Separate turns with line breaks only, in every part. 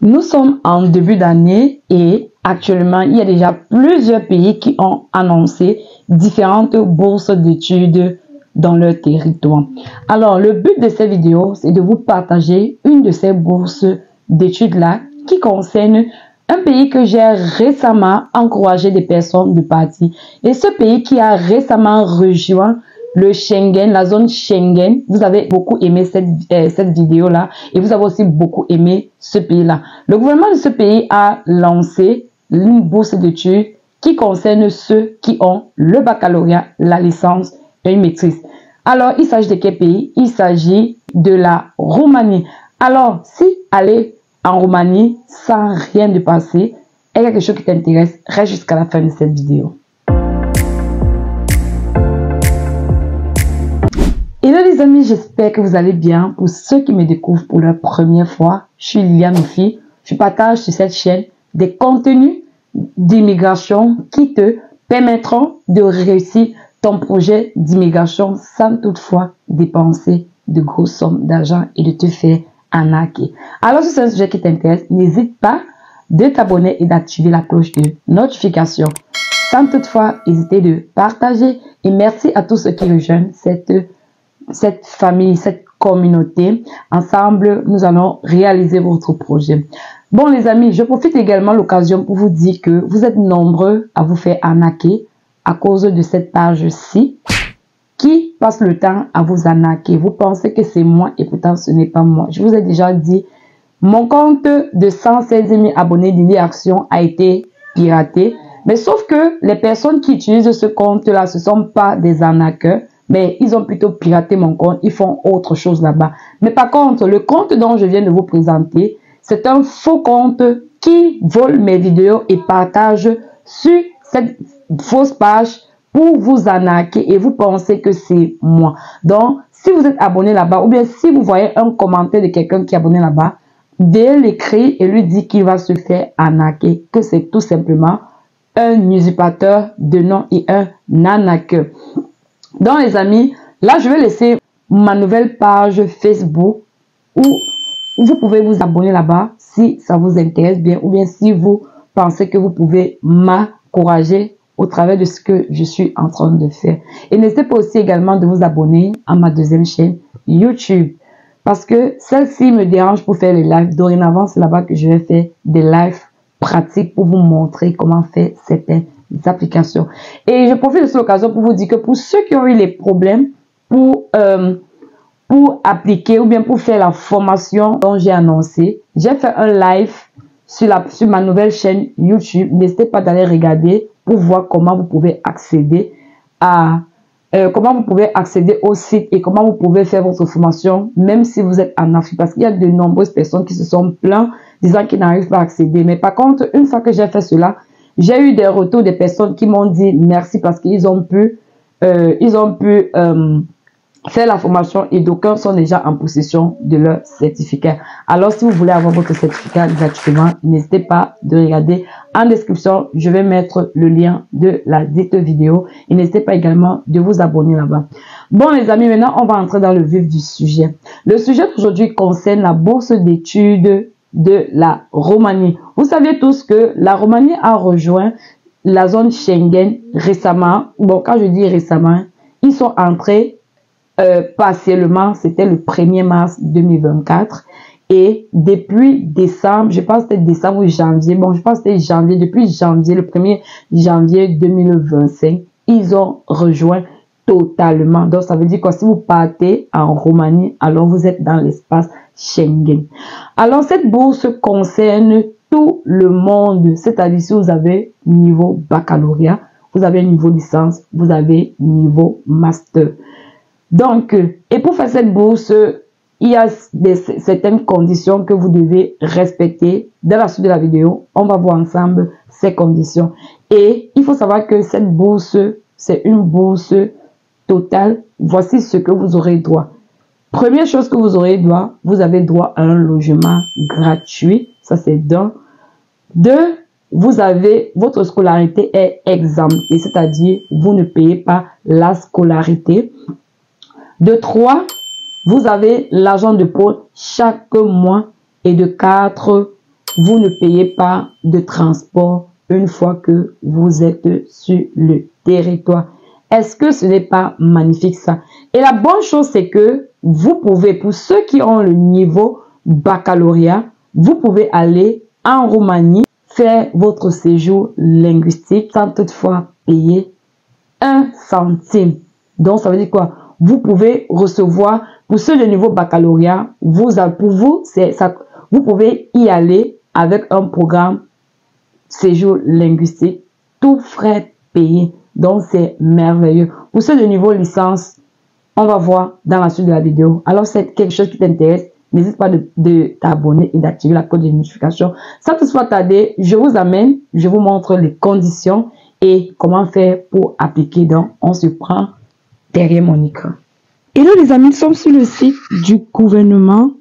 Nous sommes en début d'année et actuellement, il y a déjà plusieurs pays qui ont annoncé différentes bourses d'études dans leur territoire. Alors, le but de cette vidéo, c'est de vous partager une de ces bourses d'études-là qui concerne un pays que j'ai récemment encouragé des personnes de partir. Et ce pays qui a récemment rejoint le Schengen, la zone Schengen, vous avez beaucoup aimé cette vidéo-là et vous avez aussi beaucoup aimé ce pays-là. Le gouvernement de ce pays a lancé une bourse d'études qui concerne ceux qui ont le baccalauréat, la licence et une maîtrise. Alors, il s'agit de quel pays? Il s'agit de la Roumanie. Alors, si aller en Roumanie sans rien de passer est quelque chose qui t'intéresse, reste jusqu'à la fin de cette vidéo. Hello les amis, j'espère que vous allez bien. Pour ceux qui me découvrent pour la première fois, je suis Liliane Oufi. Je partage sur cette chaîne des contenus d'immigration qui te permettront de réussir ton projet d'immigration sans toutefois dépenser de grosses sommes d'argent et de te faire arnaquer. Alors si c'est un sujet qui t'intéresse, n'hésite pas de t'abonner et d'activer la cloche de notification. Sans toutefois hésiter de partager. Et merci à tous ceux qui rejoignent cette famille, cette communauté. Ensemble, nous allons réaliser votre projet. Bon les amis, je profite également de l'occasion pour vous dire que vous êtes nombreux à vous faire arnaquer à cause de cette page-ci qui passe le temps à vous arnaquer. Vous pensez que c'est moi et pourtant ce n'est pas moi. Je vous ai déjà dit, mon compte de 116 000 abonnés Lily Action a été piraté. Mais sauf que les personnes qui utilisent ce compte-là, ce ne sont pas des arnaqueurs. Mais ils ont plutôt piraté mon compte, ils font autre chose là-bas. Mais par contre, le compte dont je viens de vous présenter, c'est un faux compte qui vole mes vidéos et partage sur cette fausse page pour vous arnaquer et vous pensez que c'est moi. Donc, si vous êtes abonné là-bas ou bien si vous voyez un commentaire de quelqu'un qui est abonné là-bas, dès l'écrit et lui dit qu'il va se faire arnaquer, que c'est tout simplement un usurpateur de nom et un arnaqueur. Donc les amis, là je vais laisser ma nouvelle page Facebook où vous pouvez vous abonner là-bas si ça vous intéresse bien ou bien si vous pensez que vous pouvez m'encourager au travers de ce que je suis en train de faire. Et n'hésitez pas aussi également de vous abonner à ma deuxième chaîne YouTube parce que celle-ci me dérange pour faire les lives. Dorénavant, c'est là-bas que je vais faire des lives pratiques pour vous montrer comment faire certaines applications. Et je profite de cette occasion pour vous dire que pour ceux qui ont eu les problèmes pour appliquer ou bien pour faire la formation dont j'ai annoncé, j'ai fait un live sur ma nouvelle chaîne YouTube. N'hésitez pas d'aller regarder pour voir comment vous pouvez accéder au site et comment vous pouvez faire votre formation même si vous êtes en Afrique, parce qu'il y a de nombreuses personnes qui se sont plaintes disant qu'ils n'arrivent pas à accéder. Mais par contre, une fois que j'ai fait cela, j'ai eu des retours des personnes qui m'ont dit merci parce qu'ils ont pu faire la formation et d'aucuns sont déjà en possession de leur certificat. Alors, si vous voulez avoir votre certificat gratuitement, n'hésitez pas de regarder en description. Je vais mettre le lien de la dite vidéo et n'hésitez pas également de vous abonner là-bas. Bon les amis, maintenant on va entrer dans le vif du sujet. Le sujet d'aujourd'hui concerne la bourse d'études de la Roumanie. Vous savez tous que la Roumanie a rejoint la zone Schengen récemment. Bon, quand je dis récemment, ils sont entrés partiellement, c'était le 1er mars 2024. Et depuis décembre, je pense que c'était décembre ou janvier, bon, je pense que c'était janvier, depuis janvier, le 1er janvier 2025, ils ont rejoint totalement. Donc, ça veut dire que si vous partez en Roumanie, alors vous êtes dans l'espace Schengen. Alors, cette bourse concerne tout le monde. C'est-à-dire, si vous avez niveau baccalauréat, vous avez niveau licence, vous avez niveau master. Donc, et pour faire cette bourse, il y a certaines conditions que vous devez respecter. Dans la suite de la vidéo, on va voir ensemble ces conditions. Et il faut savoir que cette bourse, c'est une bourse totale. Voici ce que vous aurez droit. Première chose que vous aurez droit, vous avez droit à un logement gratuit. Ça, c'est d'un. Deux, vous avez, votre scolarité est exemptée, c'est-à-dire vous ne payez pas la scolarité. De 3, vous avez l'argent de pause chaque mois. Et de 4, vous ne payez pas de transport une fois que vous êtes sur le territoire. Est-ce que ce n'est pas magnifique ça? Et la bonne chose, c'est que vous pouvez, pour ceux qui ont le niveau baccalauréat, vous pouvez aller en Roumanie, faire votre séjour linguistique sans toutefois payer 1 centime. Donc, ça veut dire quoi? Vous pouvez recevoir, pour ceux de niveau baccalauréat, vous pouvez y aller avec un programme séjour linguistique, tout frais payés. Donc, c'est merveilleux. Pour ceux de niveau licence, on va voir dans la suite de la vidéo. Alors, c'est quelque chose qui t'intéresse, n'hésite pas de t'abonner et d'activer la cloche de notification. Sans toutefois tarder, je vous amène, je vous montre les conditions et comment faire pour appliquer. Donc, on se prend derrière mon écran. Et là, les amis, nous sommes sur le site du gouvernement,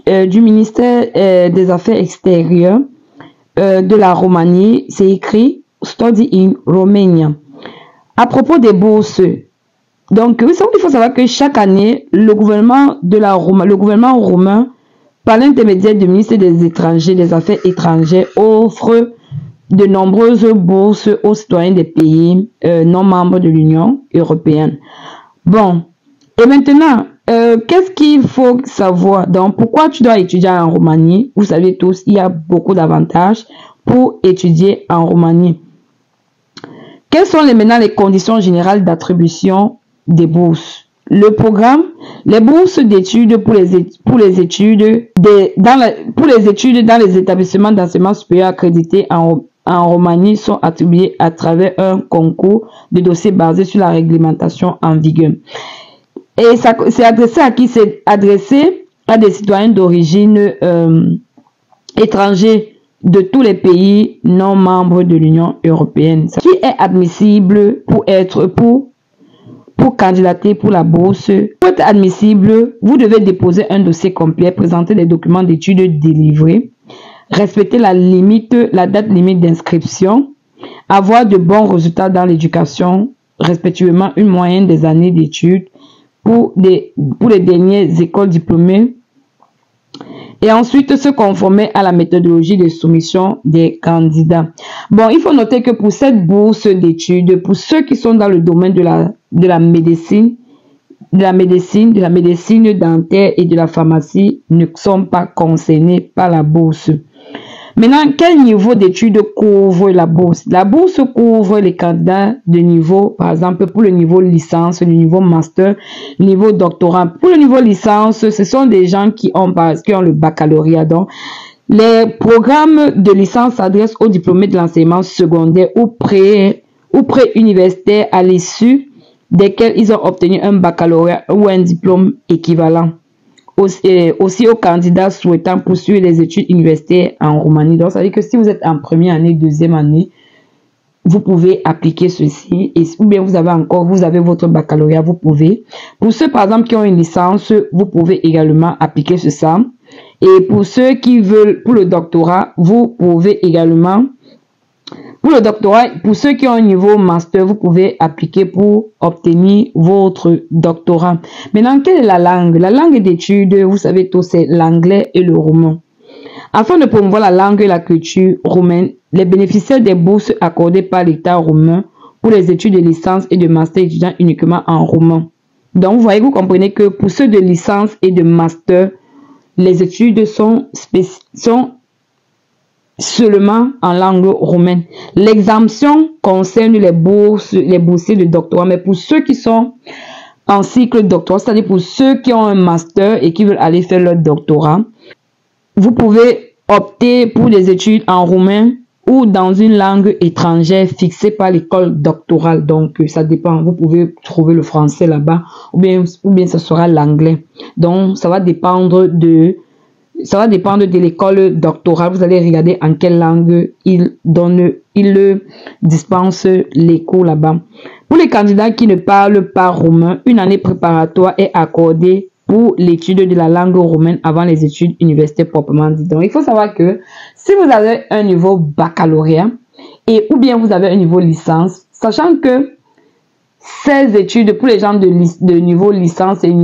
du ministère des Affaires extérieures de la Roumanie. C'est écrit Study in Romania. À propos des bourses, donc il faut savoir que chaque année, le gouvernement roumain, par l'intermédiaire du ministère des Étrangers, des Affaires étrangères, offre de nombreuses bourses aux citoyens des pays non membres de l'Union européenne. Bon, et maintenant, qu'est-ce qu'il faut savoir? Donc, pourquoi tu dois étudier en Roumanie? Vous savez tous, il y a beaucoup d'avantages pour étudier en Roumanie. Quelles sont maintenant les conditions générales d'attribution des bourses? Le programme, les bourses d'études pour les études dans les établissements d'enseignement supérieur accrédités en Roumanie sont attribuées à travers un concours de dossiers basé sur la réglementation en vigueur. Et c'est adressé à qui? C'est adressé à des citoyens d'origine étrangers de tous les pays non membres de l'Union européenne. Qui est admissible pour candidater pour la bourse? Pour être admissible, vous devez déposer un dossier complet, présenter les documents d'études délivrés, respecter la date limite d'inscription, avoir de bons résultats dans l'éducation, respectivement une moyenne des années d'études pour les dernières écoles diplômées, et ensuite se conformer à la méthodologie de soumission des candidats. Bon, il faut noter que pour cette bourse d'études, pour ceux qui sont dans le domaine de la médecine dentaire et de la pharmacie ne sont pas concernés par la bourse. Maintenant, quel niveau d'études couvre la bourse? La bourse couvre les candidats de niveau, par exemple, pour le niveau licence, le niveau master, le niveau doctorat. Pour le niveau licence, ce sont des gens qui ont le baccalauréat. Donc, les programmes de licence s'adressent aux diplômés de l'enseignement secondaire ou pré-universitaire à l'issue desquels ils ont obtenu un baccalauréat ou un diplôme équivalent. Aussi aux candidats souhaitant poursuivre les études universitaires en Roumanie. Donc, ça veut dire que si vous êtes en première année, deuxième année, vous pouvez appliquer ceci. Ou bien vous avez votre baccalauréat, vous pouvez. Pour ceux, par exemple, qui ont une licence, vous pouvez également appliquer ça. Et pour ceux qui veulent, pour le doctorat, vous pouvez également. Pour le doctorat, pour ceux qui ont un niveau master, vous pouvez appliquer pour obtenir votre doctorat. Maintenant, quelle est la langue? La langue d'études, vous savez tous, c'est l'anglais et le roumain. Afin de promouvoir la langue et la culture roumaine, les bénéficiaires des bourses accordées par l'État roumain pour les études de licence et de master étudiant uniquement en roumain. Donc, vous voyez, vous comprenez que pour ceux de licence et de master, les études sont seulement en langue roumaine. L'exemption concerne les boursiers de doctorat, mais pour ceux qui sont en cycle doctorat, c'est-à-dire pour ceux qui ont un master et qui veulent aller faire leur doctorat, vous pouvez opter pour des études en roumain ou dans une langue étrangère fixée par l'école doctorale. Donc, ça dépend. Vous pouvez trouver le français là-bas ou bien ce sera l'anglais. Donc, ça va dépendre de l'école doctorale. Vous allez regarder en quelle langue il dispense les cours là-bas. Pour les candidats qui ne parlent pas roumain, une année préparatoire est accordée pour l'étude de la langue roumaine avant les études universitaires proprement dit. Donc, il faut savoir que si vous avez un niveau baccalauréat ou bien vous avez un niveau licence, sachant que ces études pour les gens de niveau licence et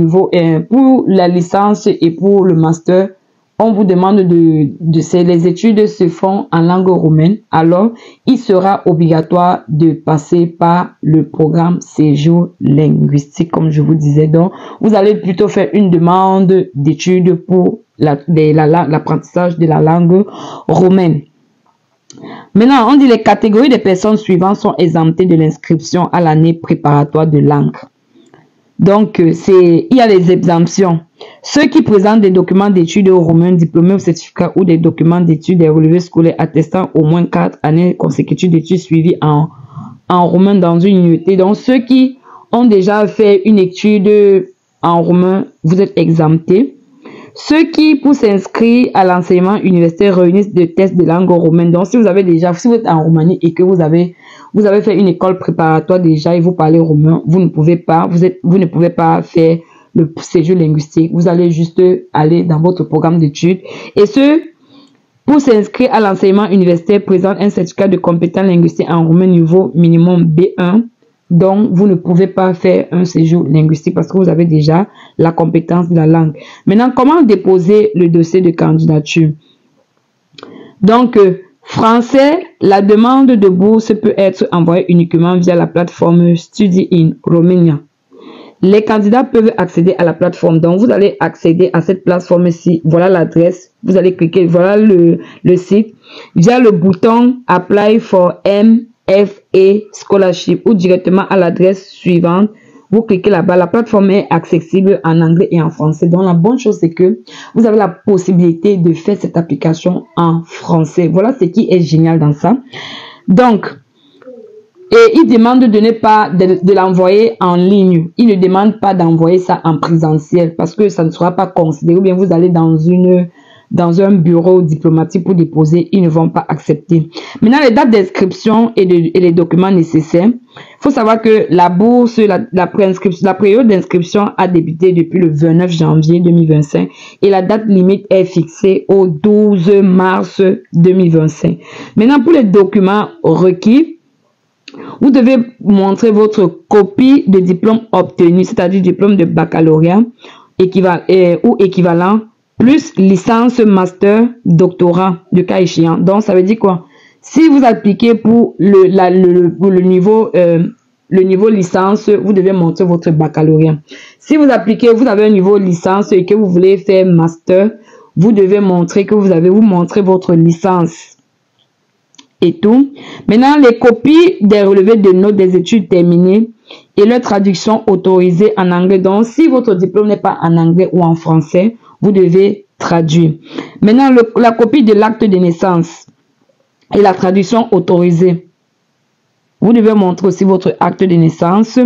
pour la licence et pour le master, on vous demande les études se font en langue roumaine, alors il sera obligatoire de passer par le programme séjour linguistique, comme je vous disais. Donc, vous allez plutôt faire une demande d'études pour l'apprentissage de la langue roumaine. Maintenant, on dit les catégories de personnes suivantes sont exemptées de l'inscription à l'année préparatoire de langue. Donc, il y a les exemptions. Ceux qui présentent des documents d'études roumains, diplômés ou certificats ou des documents d'études des relevés scolaires attestant au moins 4 années consécutives d'études suivies en roumain dans une unité. Donc, ceux qui ont déjà fait une étude en roumain, vous êtes exemptés. Ceux qui, pour s'inscrire à l'enseignement universitaire, réunissent des tests de langue roumaine. Donc, si vous êtes en Roumanie et que vous avez fait une école préparatoire déjà et vous parlez roumain, vous ne pouvez pas faire le séjour linguistique. Vous allez juste aller dans votre programme d'études. Et ceux, pour s'inscrire à l'enseignement universitaire, présentent un certificat de compétence linguistique en roumain niveau minimum B1. Donc, vous ne pouvez pas faire un séjour linguistique parce que vous avez déjà la compétence de la langue. Maintenant, comment déposer le dossier de candidature? Donc, français, la demande de bourse peut être envoyée uniquement via la plateforme Study in Romania. Les candidats peuvent accéder à la plateforme. Donc, vous allez accéder à cette plateforme-ci. Voilà l'adresse. Vous allez cliquer, voilà le site. Via le bouton Apply for MFA Scholarship ou directement à l'adresse suivante. Vous cliquez là-bas. La plateforme est accessible en anglais et en français. Donc, la bonne chose, c'est que vous avez la possibilité de faire cette application en français. Voilà ce qui est génial dans ça. Donc, et il demande de l'envoyer en ligne. Il ne demande pas d'envoyer ça en présentiel parce que ça ne sera pas considéré. Ou bien vous allez dans un bureau diplomatique pour déposer. Ils ne vont pas accepter. Maintenant, les dates d'inscription et les documents nécessaires. Il faut savoir que la bourse, la période d'inscription a débuté depuis le 29 janvier 2025 et la date limite est fixée au 12 mars 2025. Maintenant, pour les documents requis, vous devez montrer votre copie de diplôme obtenu, c'est-à-dire diplôme de baccalauréat ou équivalent, plus licence, master, doctorat, de cas échéant. Donc, ça veut dire quoi? Si vous appliquez pour le niveau licence, vous devez montrer votre baccalauréat. Si vous appliquez, vous avez un niveau licence et que vous voulez faire master, vous devez montrer que vous montrez votre licence. Et tout. Maintenant, les copies des relevés de notes des études terminées et leur traduction autorisée en anglais. Donc, si votre diplôme n'est pas en anglais ou en français, vous devez traduire. Maintenant, la copie de l'acte de naissance et la traduction autorisée. Vous devez montrer aussi votre acte de naissance.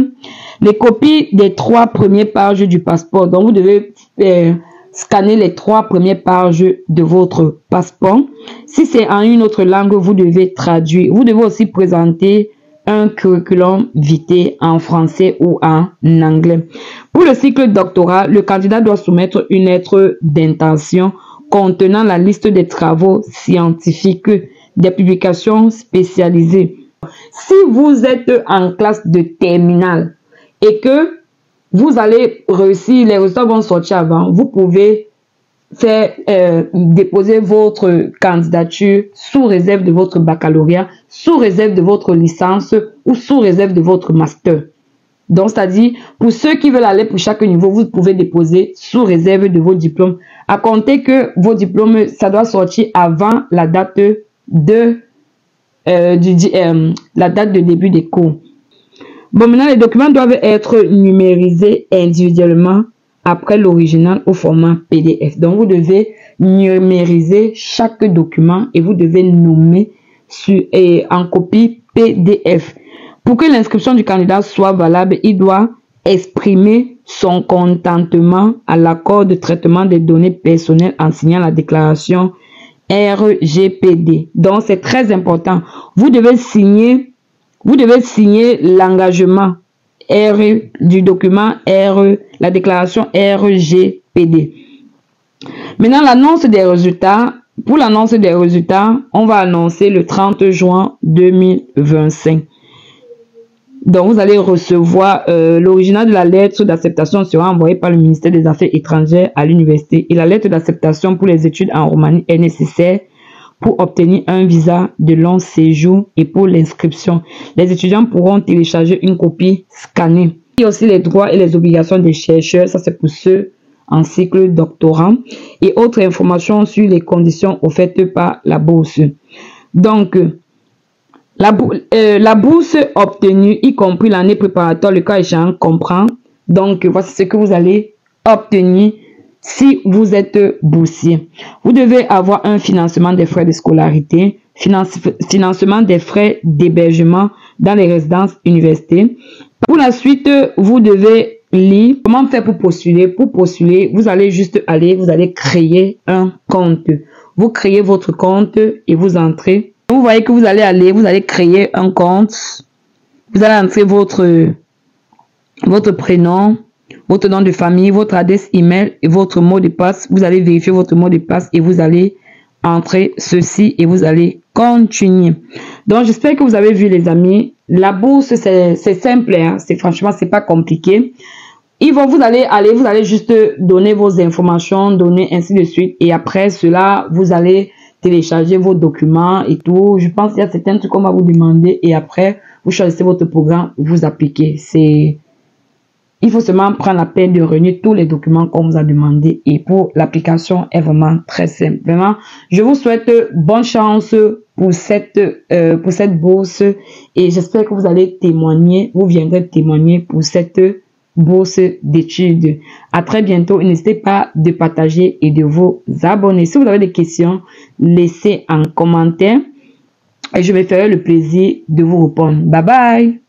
Les copies des 3 premières pages du passeport. Donc, vous devez scanner les 3 premières pages de votre passeport. Si c'est en une autre langue, vous devez traduire. Vous devez aussi présenter un curriculum vitae en français ou en anglais. Pour le cycle doctorat, le candidat doit soumettre une lettre d'intention contenant la liste des travaux scientifiques, des publications spécialisées. Si vous êtes en classe de terminale et que vous allez réussir, les résultats vont sortir avant, vous pouvez déposer votre candidature sous réserve de votre baccalauréat, sous réserve de votre licence ou sous réserve de votre master. Donc, c'est-à-dire, pour ceux qui veulent aller pour chaque niveau, vous pouvez déposer sous réserve de vos diplômes. À compter que vos diplômes, ça doit sortir avant la date de début des cours. Bon, maintenant, les documents doivent être numérisés individuellement après l'original au format PDF. Donc, vous devez numériser chaque document et vous devez nommer en copie PDF. Pour que l'inscription du candidat soit valable, il doit exprimer son contentement à l'accord de traitement des données personnelles en signant la déclaration RGPD. Donc, c'est très important. Vous devez signer l'engagement du document la déclaration RGPD. Maintenant, l'annonce des résultats. Pour l'annonce des résultats, on va annoncer le 30 juin 2025. Donc, vous allez recevoir l'original de la lettre d'acceptation sera envoyé par le ministère des Affaires étrangères à l'université. Et la lettre d'acceptation pour les études en Roumanie est nécessaire pour obtenir un visa de long séjour et pour l'inscription. Les étudiants pourront télécharger une copie scannée. Il y a aussi les droits et les obligations des chercheurs. Ça, c'est pour ceux en cycle doctorant. Et autres informations sur les conditions offertes par la bourse. Donc, la bourse obtenue, y compris l'année préparatoire, le cas échéant, comprend. Donc, voici ce que vous allez obtenir si vous êtes boursier. Vous devez avoir un financement des frais de scolarité, financement des frais d'hébergement dans les résidences universitaires. Pour la suite, vous devez lire comment faire pour postuler. Pour postuler, vous allez juste aller, vous allez créer un compte. Vous créez votre compte et vous entrez. Vous voyez que vous allez créer un compte. Vous allez entrer votre prénom, votre nom de famille, votre adresse email et votre mot de passe. Vous allez vérifier votre mot de passe et vous allez entrer ceci et vous allez continuer. Donc, j'espère que vous avez vu, les amis. La bourse, c'est simple, hein? Franchement, c'est pas compliqué. Vous allez juste donner vos informations, donner ainsi de suite. Et après cela, vous allez télécharger vos documents et tout. Je pense qu'il y a certains trucs qu'on va vous demander et après, vous choisissez votre programme, vous appliquez. Il faut seulement prendre la peine de réunir tous les documents qu'on vous a demandé et pour l'application est vraiment très simple. Vraiment, je vous souhaite bonne chance pour cette bourse et j'espère que vous allez témoigner, vous viendrez témoigner pour cette bourse d'études. À très bientôt. N'hésitez pas de partager et de vous abonner. Si vous avez des questions, laissez en commentaire et je me ferai le plaisir de vous répondre. Bye bye.